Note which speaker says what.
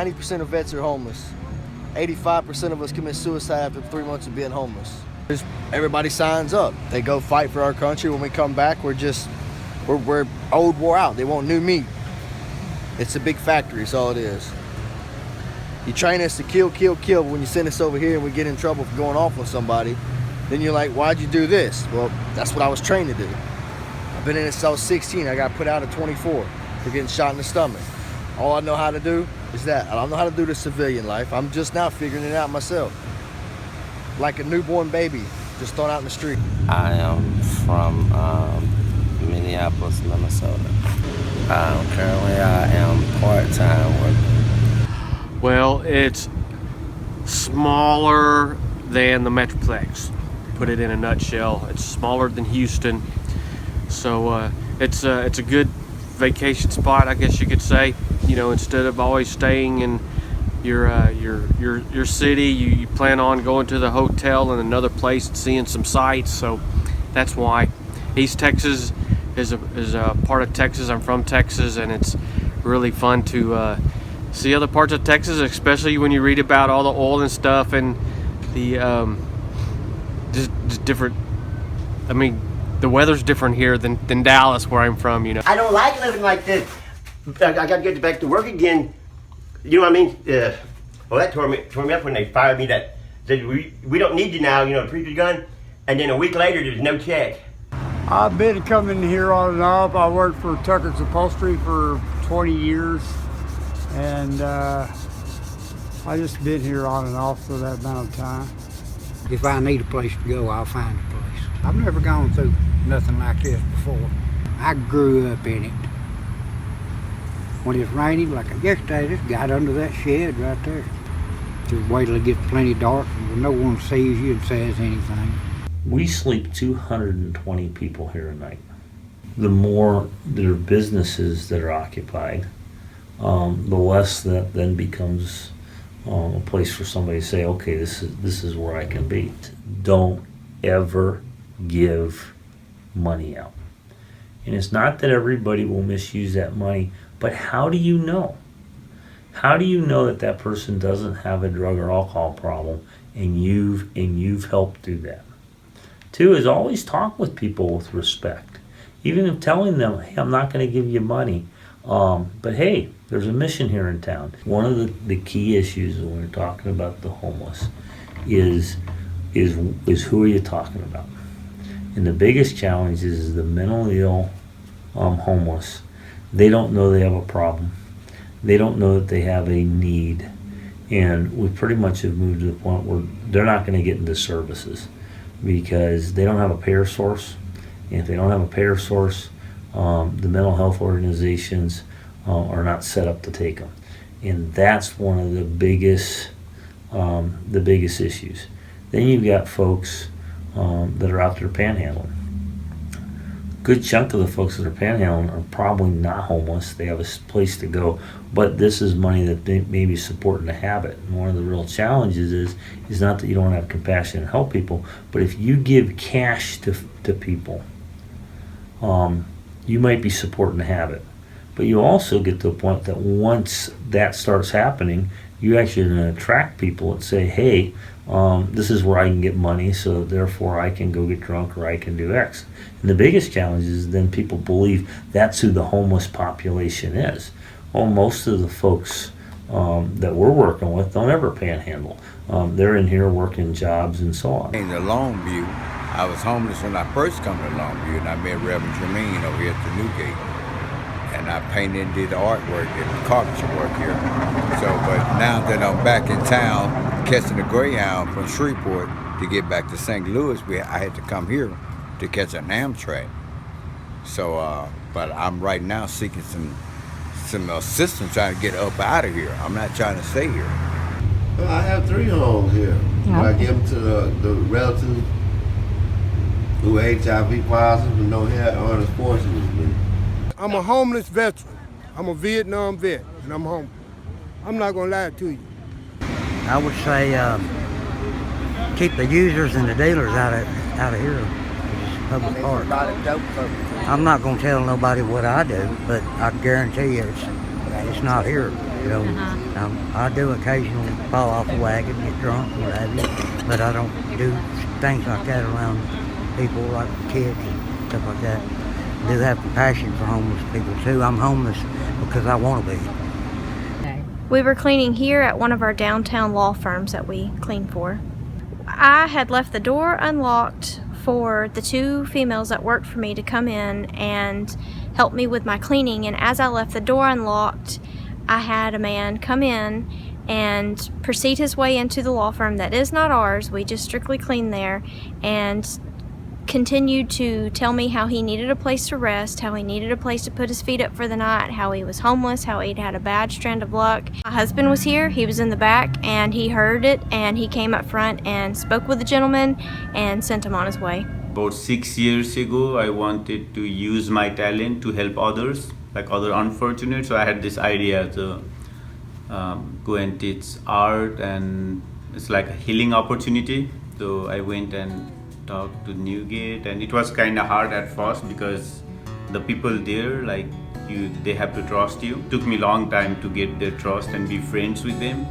Speaker 1: 90% of vets are homeless. 85% of us commit suicide after 3 months of being homeless. Everybody signs up. They go fight for our country. When we come back, we're old, wore out. They want new meat. It's a big factory, is all it is. You train us to kill, kill, kill. When you send us over here and we get in trouble for going off on somebody, then you're like, why'd you do this? Well, that's what I was trained to do. I've been in it since I was 16. I got put out at 24 for getting shot in the stomach. All I know how to do is that. I don't know how to do the civilian life. I'm just now figuring it out myself. Like a newborn baby, just thrown out in the street.
Speaker 2: I am from Minneapolis, Minnesota. Currently I am part-time working.
Speaker 3: Well, it's smaller than the Metroplex. Put it in a nutshell. It's smaller than Houston, so it's a good vacation spot, I guess you could say. You know, instead of always staying in your city, you plan on going to the hotel in another place and seeing some sights. So that's why. East Texas is a part of Texas. I'm from Texas, and it's really fun to see other parts of Texas, especially when you read about all the oil and stuff and the just different. I mean, the weather's different here than Dallas, where I'm from. You know.
Speaker 4: I don't like living like this. I got to get back to work again. You know what I mean? Well, that tore me up when they fired me. That said we don't need you now. You know, the preacher's gone. And then a week later, there's no check.
Speaker 5: I've been coming here on and off. I worked for Tucker's Upholstery for 20 years, and I just been here on and off for that amount of time.
Speaker 6: If I need a place to go, I'll find a place. I've never gone through nothing like this before. I grew up in it. When it's raining, like yesterday, I just got under that shed right there. Just wait till it gets plenty dark and no one sees you and says anything.
Speaker 7: We sleep 220 people here a night. The more there are businesses that are occupied, the less that then becomes a place for somebody to say, okay, this is where I can be. Don't ever give money out. And it's not that everybody will misuse that money, but how do you know? How do you know that that person doesn't have a drug or alcohol problem and you've helped do that? Two is always talk with people with respect. Even if telling them, hey, I'm not going to give you money, but hey, there's a mission here in town. One of the key issues when we're talking about the homeless is who are you talking about? And the biggest challenge is the mentally ill homeless. They don't know they have a problem. They don't know that they have a need. And we pretty much have moved to the point where they're not going to get into services because they don't have a payer source. And if they don't have a payer source, the mental health organizations are not set up to take them. And that's one of the biggest issues. Then you've got folks that are out there panhandling. Good chunk of the folks that are panhandling are probably not homeless. They have a place to go, but this is money that they may be supporting a habit. And one of the real challenges is not that you don't have compassion and help people, but if you give cash to people, you might be supporting a habit. But you also get to a point that once that starts happening, you actually are going to attract people that say, hey, this is where I can get money, so therefore I can go get drunk or I can do X. And the biggest challenge is then people believe that's who the homeless population is. Well, most of the folks that we're working with don't ever panhandle. They're in here working jobs and so on.
Speaker 8: In the Longview, I was homeless when I first come to Longview, and I met Reverend Jermaine over here at the Newgate. And I painted and did artwork and carpentry work here. So, but now that I'm back in town, catching the Greyhound from Shreveport to get back to St. Louis, I had to come here to catch an Amtrak. So, but I'm right now seeking some assistance trying to get up out of here. I'm not trying to stay here.
Speaker 9: Well, I have 3 homes here.
Speaker 10: Yeah.
Speaker 9: I give them to the relatives who are HIV positive and no hair unfortunately.
Speaker 11: I'm a homeless veteran. I'm a Vietnam vet, and I'm homeless. I'm not gonna lie to you.
Speaker 6: I would say keep the users and the dealers out of here. It's public park. I'm not gonna tell nobody what I do, but I guarantee you it's not here. You know, I do occasionally fall off a wagon, get drunk, what have you, but I don't do things like that around people like kids and stuff like that. I do have compassion for homeless people too. I'm homeless because I want to be.
Speaker 10: We were cleaning here at one of our downtown law firms that we clean for. I had left the door unlocked for the two females that worked for me to come in and help me with my cleaning, and as I left the door unlocked, I had a man come in and proceed his way into the law firm that is not ours. We just strictly clean there, and continued to tell me how he needed a place to rest, how he needed a place to put his feet up for the night, how he was homeless, how he'd had a bad strand of luck. My husband was here, he was in the back, and he heard it, and he came up front and spoke with the gentleman and sent him on his way.
Speaker 12: About 6 years ago, I wanted to use my talent to help others, like other unfortunate. So I had this idea to go and teach art, and it's like a healing opportunity. So I went and talked to Newgate, and it was kind of hard at first because the people there, like they have to trust you. It took me a long time to get their trust and be friends with them.